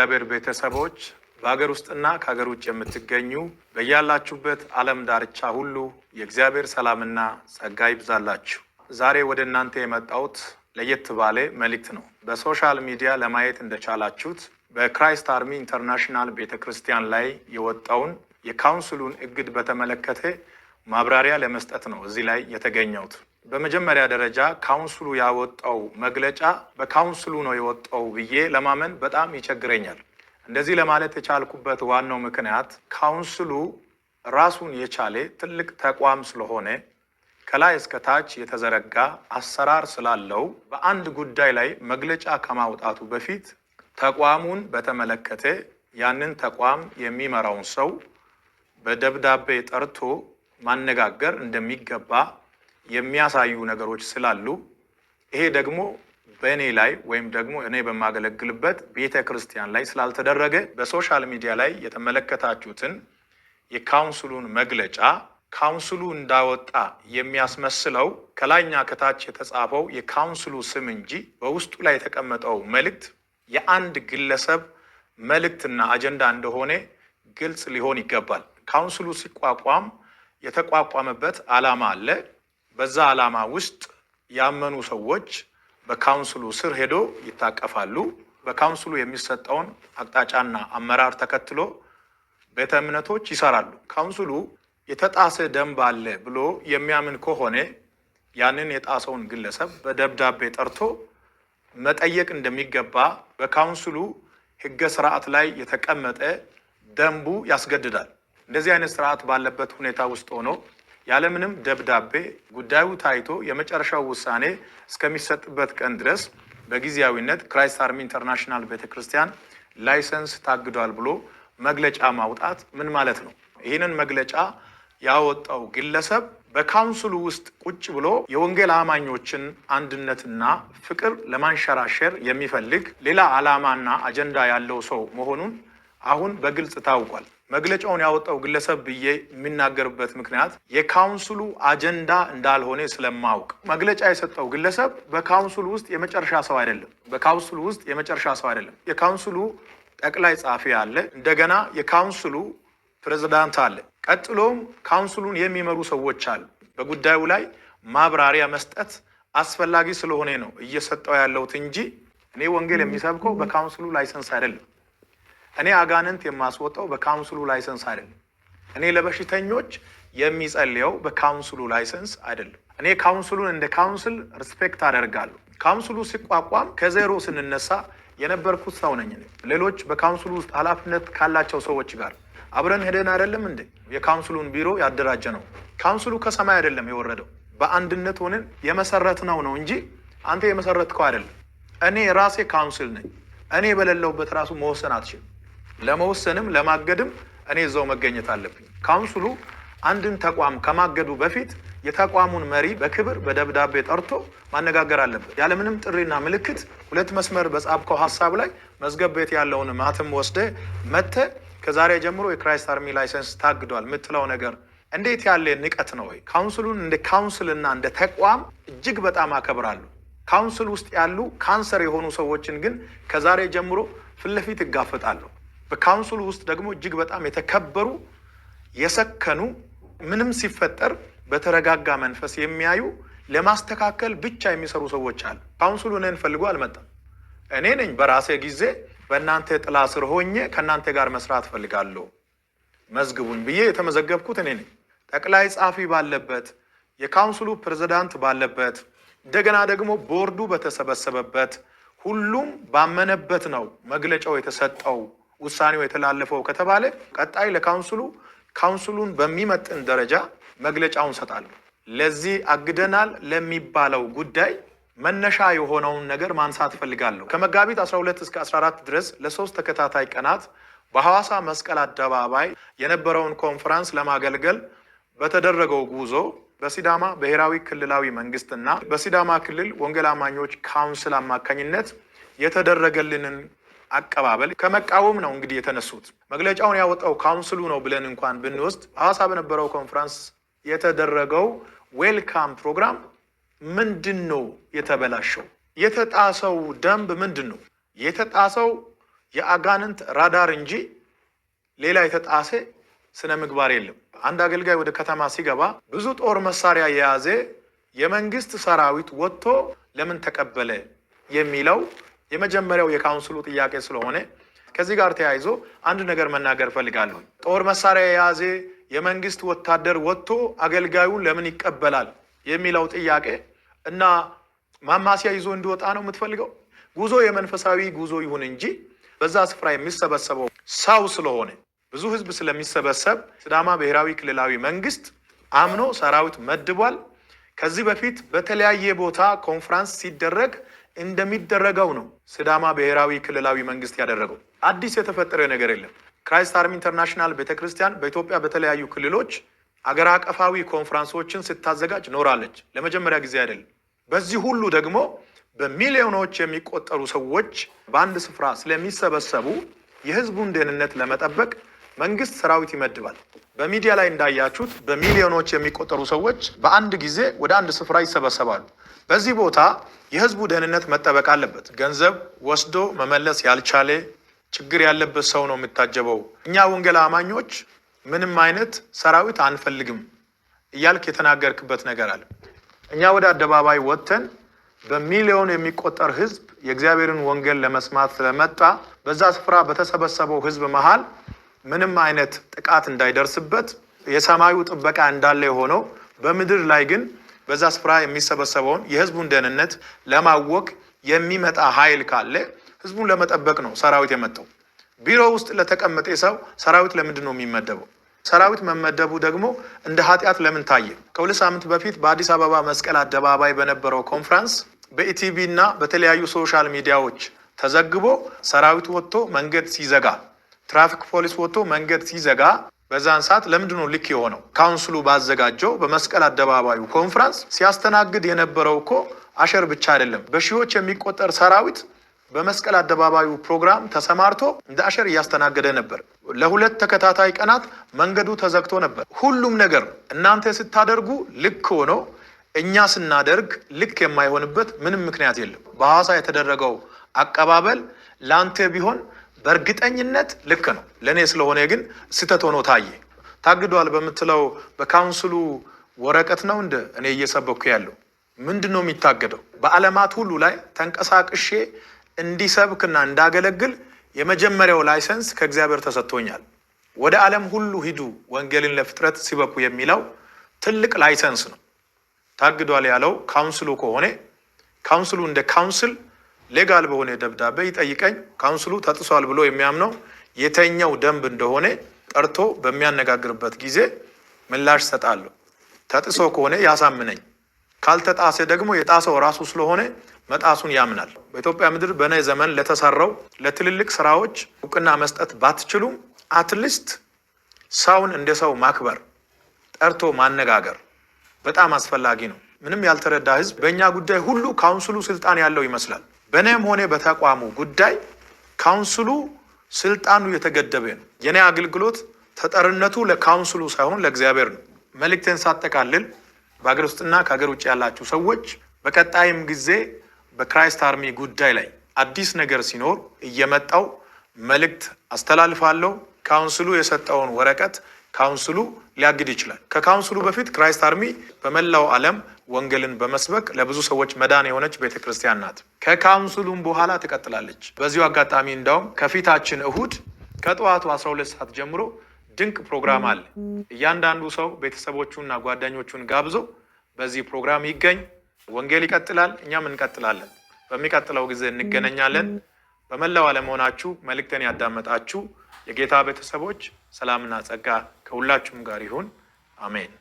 የእግዚአብሔር ቤተሰቦች በአገር ውስጥና ከሀገር ውጭ የምትገኙ በያላችሁበት ዓለም ዳርቻ ሁሉ የእግዚአብሔር ሰላምና ጸጋ ይብዛላችሁ። ዛሬ ወደ እናንተ የመጣሁት ለየት ባለ መልእክት ነው። በሶሻል ሚዲያ ለማየት እንደቻላችሁት በክራይስት አርሚ ኢንተርናሽናል ቤተክርስቲያን ላይ የወጣውን የካውንስሉን እግድ በተመለከተ ማብራሪያ ለመስጠት ነው እዚህ ላይ የተገኘሁት። በመጀመሪያ ደረጃ ካውንስሉ ያወጣው መግለጫ በካውንስሉ ነው የወጣው ብዬ ለማመን በጣም ይቸግረኛል። እንደዚህ ለማለት የቻልኩበት ዋናው ምክንያት ካውንስሉ ራሱን የቻለ ትልቅ ተቋም ስለሆነ ከላይ እስከ ታች የተዘረጋ አሰራር ስላለው በአንድ ጉዳይ ላይ መግለጫ ከማውጣቱ በፊት ተቋሙን በተመለከተ ያንን ተቋም የሚመራውን ሰው በደብዳቤ ጠርቶ ማነጋገር እንደሚገባ የሚያሳዩ ነገሮች ስላሉ ይሄ ደግሞ በእኔ ላይ ወይም ደግሞ እኔ በማገለግልበት ቤተ ክርስቲያን ላይ ስላልተደረገ በሶሻል ሚዲያ ላይ የተመለከታችሁትን የካውንስሉን መግለጫ ካውንስሉ እንዳወጣ የሚያስመስለው ከላይኛ ከታች የተጻፈው የካውንስሉ ስም እንጂ በውስጡ ላይ የተቀመጠው መልእክት የአንድ ግለሰብ መልእክትና አጀንዳ እንደሆነ ግልጽ ሊሆን ይገባል። ካውንስሉ ሲቋቋም የተቋቋመበት ዓላማ አለ። በዛ ዓላማ ውስጥ ያመኑ ሰዎች በካውንስሉ ስር ሄዶ ይታቀፋሉ። በካውንስሉ የሚሰጠውን አቅጣጫና አመራር ተከትሎ ቤተ እምነቶች ይሰራሉ። ካውንስሉ የተጣሰ ደንብ አለ ብሎ የሚያምን ከሆነ ያንን የጣሰውን ግለሰብ በደብዳቤ ጠርቶ መጠየቅ እንደሚገባ በካውንስሉ ሕገ ስርዓት ላይ የተቀመጠ ደንቡ ያስገድዳል። እንደዚህ አይነት ስርዓት ባለበት ሁኔታ ውስጥ ሆኖ ያለምንም ደብዳቤ ጉዳዩ ታይቶ የመጨረሻው ውሳኔ እስከሚሰጥበት ቀን ድረስ በጊዜያዊነት ክራይስት አርሚ ኢንተርናሽናል ቤተክርስቲያን ላይሰንስ ታግዷል ብሎ መግለጫ ማውጣት ምን ማለት ነው? ይህንን መግለጫ ያወጣው ግለሰብ በካውንስሉ ውስጥ ቁጭ ብሎ የወንጌል አማኞችን አንድነትና ፍቅር ለማንሸራሸር የሚፈልግ ሌላ ዓላማና አጀንዳ ያለው ሰው መሆኑን አሁን በግልጽ ታውቋል። መግለጫውን ያወጣው ግለሰብ ብዬ የሚናገርበት ምክንያት የካውንስሉ አጀንዳ እንዳልሆነ ስለማውቅ፣ መግለጫ የሰጠው ግለሰብ በካውንስሉ ውስጥ የመጨረሻ ሰው አይደለም። በካውንስሉ ውስጥ የመጨረሻ ሰው አይደለም። የካውንስሉ ጠቅላይ ጸሐፊ አለ፣ እንደገና የካውንስሉ ፕሬዝዳንት አለ፣ ቀጥሎም ካውንስሉን የሚመሩ ሰዎች አሉ። በጉዳዩ ላይ ማብራሪያ መስጠት አስፈላጊ ስለሆነ ነው እየሰጠው ያለሁት እንጂ እኔ ወንጌል የሚሰብከው በካውንስሉ ላይሰንስ አይደለም። እኔ አጋንንት የማስወጣው በካውንስሉ ላይሰንስ አይደለም። እኔ ለበሽተኞች የሚጸልየው በካውንስሉ ላይሰንስ አይደለም። እኔ ካውንስሉን እንደ ካውንስል ሪስፔክት አደርጋለሁ። ካውንስሉ ሲቋቋም ከዜሮ ስንነሳ የነበርኩት ሰው ነኝ። ሌሎች በካውንስሉ ውስጥ ኃላፊነት ካላቸው ሰዎች ጋር አብረን ሄደን አይደለም እንዴ የካውንስሉን ቢሮ ያደራጀ ነው። ካውንስሉ ከሰማይ አይደለም የወረደው፣ በአንድነት ሆነን የመሰረትነው ነው እንጂ አንተ የመሰረትከው አይደለም። እኔ ራሴ ካውንስል ነኝ። እኔ በሌለውበት ራሱ መወሰን አትችልም። ለመወሰንም ለማገድም እኔ እዛው መገኘት አለብኝ። ካውንስሉ አንድን ተቋም ከማገዱ በፊት የተቋሙን መሪ በክብር በደብዳቤ ጠርቶ ማነጋገር አለበት። ያለምንም ጥሪና ምልክት ሁለት መስመር በጻፍከው ሀሳብ ላይ መዝገብ ቤት ያለውን ማተም ወስደ መተ ከዛሬ ጀምሮ የክራይስት አርሚ ላይሰንስ ታግዷል የምትለው ነገር እንዴት ያለ ንቀት ነው? ወይ ካውንስሉን እንደ ካውንስልና እንደ ተቋም እጅግ በጣም አከብራለሁ። ካውንስል ውስጥ ያሉ ካንሰር የሆኑ ሰዎችን ግን ከዛሬ ጀምሮ ፊት ለፊት እጋፈጣለሁ። በካውንስሉ ውስጥ ደግሞ እጅግ በጣም የተከበሩ የሰከኑ ምንም ሲፈጠር በተረጋጋ መንፈስ የሚያዩ ለማስተካከል ብቻ የሚሰሩ ሰዎች አሉ። ካውንስሉ እኔን ፈልጎ አልመጣም። እኔ ነኝ በራሴ ጊዜ በእናንተ ጥላ ስር ሆኜ ከእናንተ ጋር መስራት ፈልጋለሁ መዝግቡኝ ብዬ የተመዘገብኩት እኔ ነኝ። ጠቅላይ ጸሐፊ ባለበት፣ የካውንስሉ ፕሬዝዳንት ባለበት፣ እንደገና ደግሞ ቦርዱ በተሰበሰበበት ሁሉም ባመነበት ነው መግለጫው የተሰጠው ውሳኔው የተላለፈው ከተባለ ቀጣይ ለካውንስሉ ካውንስሉን በሚመጥን ደረጃ መግለጫውን ሰጣለሁ። ለዚህ አግደናል ለሚባለው ጉዳይ መነሻ የሆነውን ነገር ማንሳት ፈልጋለሁ። ከመጋቢት 12 እስከ 14 ድረስ ለ3 ተከታታይ ቀናት በሐዋሳ መስቀል አደባባይ የነበረውን ኮንፈረንስ ለማገልገል በተደረገው ጉዞ በሲዳማ ብሔራዊ ክልላዊ መንግስትና በሲዳማ ክልል ወንጌል አማኞች ካውንስል አማካኝነት የተደረገልንን አቀባበል ከመቃወም ነው እንግዲህ የተነሱት። መግለጫውን ያወጣው ካውንስሉ ነው ብለን እንኳን ብንወስድ ሐዋሳ በነበረው ኮንፈረንስ የተደረገው ዌልካም ፕሮግራም ምንድን ነው የተበላሸው? የተጣሰው ደንብ ምንድን ነው? የተጣሰው የአጋንንት ራዳር እንጂ ሌላ የተጣሰ ስነ ምግባር የለም። አንድ አገልጋይ ወደ ከተማ ሲገባ ብዙ ጦር መሳሪያ የያዘ የመንግስት ሰራዊት ወጥቶ ለምን ተቀበለ የሚለው የመጀመሪያው የካውንስሉ ጥያቄ ስለሆነ ከዚህ ጋር ተያይዞ አንድ ነገር መናገር ፈልጋለሁ። ጦር መሳሪያ የያዘ የመንግስት ወታደር ወጥቶ አገልጋዩን ለምን ይቀበላል የሚለው ጥያቄ እና ማማሲያ ይዞ እንዲወጣ ነው የምትፈልገው? ጉዞ የመንፈሳዊ ጉዞ ይሁን እንጂ በዛ ስፍራ የሚሰበሰበው ሰው ስለሆነ ብዙ ህዝብ ስለሚሰበሰብ ሲዳማ ብሔራዊ ክልላዊ መንግስት አምኖ ሰራዊት መድቧል። ከዚህ በፊት በተለያየ ቦታ ኮንፈረንስ ሲደረግ እንደሚደረገው ነው ሲዳማ ብሔራዊ ክልላዊ መንግስት ያደረገው። አዲስ የተፈጠረ ነገር የለም። ክራይስት አርሚ ኢንተርናሽናል ቤተክርስቲያን በኢትዮጵያ በተለያዩ ክልሎች አገር አቀፋዊ ኮንፈረንሶችን ስታዘጋጅ ኖራለች። ለመጀመሪያ ጊዜ አይደለም። በዚህ ሁሉ ደግሞ በሚሊዮኖች የሚቆጠሩ ሰዎች በአንድ ስፍራ ስለሚሰበሰቡ የህዝቡን ደህንነት ለመጠበቅ መንግስት ሰራዊት ይመድባል። በሚዲያ ላይ እንዳያችሁት በሚሊዮኖች የሚቆጠሩ ሰዎች በአንድ ጊዜ ወደ አንድ ስፍራ ይሰበሰባሉ። በዚህ ቦታ የህዝቡ ደህንነት መጠበቅ አለበት። ገንዘብ ወስዶ መመለስ ያልቻለ ችግር ያለበት ሰው ነው የሚታጀበው። እኛ ወንጌል አማኞች ምንም አይነት ሰራዊት አንፈልግም እያልክ የተናገርክበት ነገር አለ። እኛ ወደ አደባባይ ወጥተን በሚሊዮን የሚቆጠር ህዝብ የእግዚአብሔርን ወንጌል ለመስማት ስለመጣ በዛ ስፍራ በተሰበሰበው ህዝብ መሃል ምንም አይነት ጥቃት እንዳይደርስበት የሰማዩ ጥበቃ እንዳለ ሆኖ በምድር ላይ ግን በዛ ስፍራ የሚሰበሰበውን የህዝቡን ደህንነት ለማወክ የሚመጣ ኃይል ካለ ህዝቡን ለመጠበቅ ነው ሰራዊት የመጣው። ቢሮ ውስጥ ለተቀመጠ ሰው ሰራዊት ለምንድን ነው የሚመደበው? ሰራዊት መመደቡ ደግሞ እንደ ኃጢአት ለምን ታየ? ከሁለት ሳምንት በፊት በአዲስ አበባ መስቀል አደባባይ በነበረው ኮንፈረንስ በኢቲቪ እና በተለያዩ ሶሻል ሚዲያዎች ተዘግቦ ሰራዊት ወጥቶ መንገድ ሲዘጋ፣ ትራፊክ ፖሊስ ወጥቶ መንገድ ሲዘጋ በዛን ሰዓት ለምንድን ነው ልክ የሆነው? ካውንስሉ ባዘጋጀው በመስቀል አደባባዩ ኮንፈረንስ ሲያስተናግድ የነበረው እኮ አሸር ብቻ አይደለም። በሺዎች የሚቆጠር ሰራዊት በመስቀል አደባባዩ ፕሮግራም ተሰማርቶ እንደ አሸር እያስተናገደ ነበር። ለሁለት ተከታታይ ቀናት መንገዱ ተዘግቶ ነበር። ሁሉም ነገር እናንተ ስታደርጉ ልክ ሆኖ እኛ ስናደርግ ልክ የማይሆንበት ምንም ምክንያት የለም። በሐዋሳ የተደረገው አቀባበል ላንተ ቢሆን በእርግጠኝነት ልክ ነው። ለኔ ስለሆነ ግን ስህተት ሆኖ ታየ። ታግዷል በምትለው በካውንስሉ ወረቀት ነው እንደ እኔ እየሰበኩ ያለው ምንድነው የሚታገደው? በዓለማት ሁሉ ላይ ተንቀሳቅሼ እንዲሰብክና እንዳገለግል የመጀመሪያው ላይሰንስ ከእግዚአብሔር ተሰጥቶኛል። ወደ ዓለም ሁሉ ሂዱ ወንጌልን ለፍጥረት ሲበኩ የሚለው ትልቅ ላይሰንስ ነው። ታግዷል ያለው ካውንስሉ ከሆነ ካውንስሉ እንደ ካውንስል ሌጋል በሆነ ደብዳቤ ይጠይቀኝ። ካውንስሉ ተጥሷል ብሎ የሚያምነው የተኛው ደንብ እንደሆነ ጠርቶ በሚያነጋግርበት ጊዜ ምላሽ ሰጣለሁ። ተጥሶ ከሆነ ያሳምነኝ፣ ካልተጣሰ ደግሞ የጣሰው ራሱ ስለሆነ መጣሱን ያምናል። በኢትዮጵያ ምድር በነ ዘመን ለተሰራው ለትልልቅ ስራዎች እውቅና መስጠት ባትችሉም አትሊስት ሰውን እንደ ሰው ማክበር፣ ጠርቶ ማነጋገር በጣም አስፈላጊ ነው። ምንም ያልተረዳ ህዝብ በእኛ ጉዳይ ሁሉ ካውንስሉ ስልጣን ያለው ይመስላል። በእኔም ሆነ በተቋሙ ጉዳይ ካውንስሉ ስልጣኑ የተገደበ ነው። የኔ አገልግሎት ተጠርነቱ ለካውንስሉ ሳይሆን ለእግዚአብሔር ነው። መልእክቴን ሳጠቃልል በአገር ውስጥና ከሀገር ውጭ ያላችሁ ሰዎች በቀጣይም ጊዜ በክራይስት አርሚ ጉዳይ ላይ አዲስ ነገር ሲኖር እየመጣው መልእክት አስተላልፋለሁ። ካውንስሉ የሰጠውን ወረቀት ካውንስሉ ሊያግድ ይችላል። ከካውንስሉ በፊት ክራይስት አርሚ በመላው ዓለም ወንጌልን በመስበክ ለብዙ ሰዎች መዳን የሆነች ቤተክርስቲያን ናት። ከካውንስሉም በኋላ ትቀጥላለች። በዚሁ አጋጣሚ እንዳውም ከፊታችን እሁድ ከጠዋቱ 12 ሰዓት ጀምሮ ድንቅ ፕሮግራም አለ። እያንዳንዱ ሰው ቤተሰቦቹና ጓደኞቹን ጋብዞ በዚህ ፕሮግራም ይገኝ። ወንጌል ይቀጥላል፣ እኛም እንቀጥላለን። በሚቀጥለው ጊዜ እንገናኛለን። በመላው ዓለም ሆናችሁ መልእክትን ያዳመጣችሁ የጌታ ቤተሰቦች ሰላምና ጸጋ ከሁላችሁም ጋር ይሁን። አሜን።